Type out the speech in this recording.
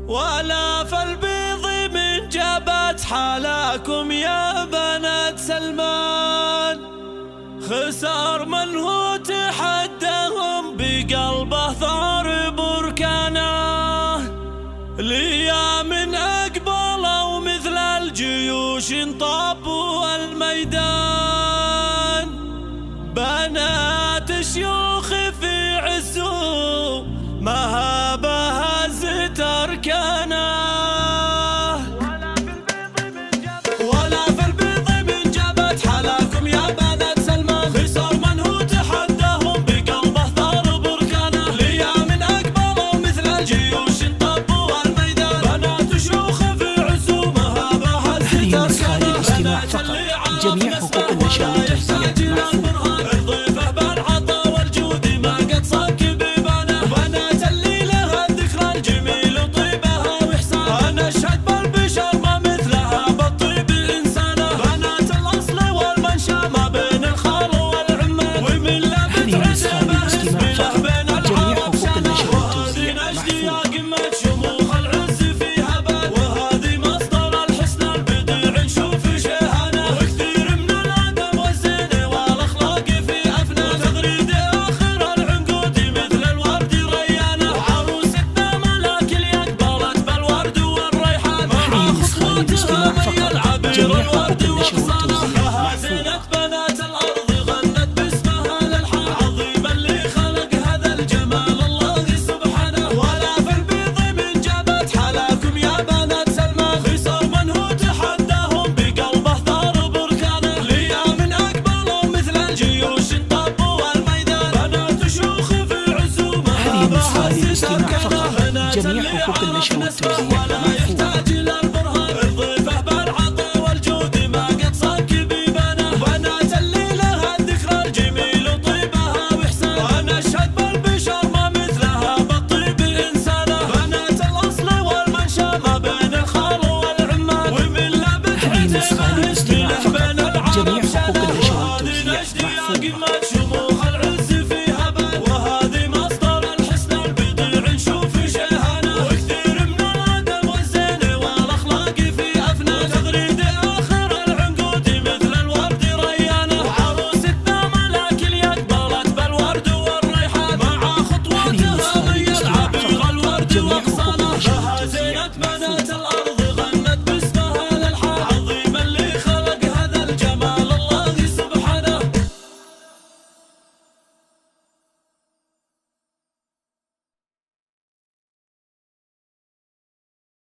ولا فالبيض من جبت حالاكم يا بنات سلمان. خسر من هو تحداهم بقلبه ثار بركانه، ليام أقبلوا مثل الجيوش طابوا الميدان. بنات شيوخ في عزو مهابها زت أركانه، ولا في البيض من جبت حالاكم يا بنات سلمان. خسر من هو تحداهم بقلبه ثار بركانه، ليام أقبلوا مثل الجيوش طابوا الميدان. بنات شيوخ في عزو مهابها زت أركانه. الاستماع فقط، جميع حقوق النشر والتوزيع مرفوضة. جميع حقوق النشر والتوزيع مرفوضة. بنات الأرض غنت باسمها للحان عظيما اللي خلق هذا الجمال الله سبحانه. ولا في البيض من جبت حالاكم يا بنات سلمان. خسر من هو تحداهم بقلبه ثار بركانه، ليام أقبلوا مثل الجيوش طابوا الميدان. بنات شيوخ في عزو مهابها زت أركانه. جميع حقوق النشر والتوزيع مرفوضة.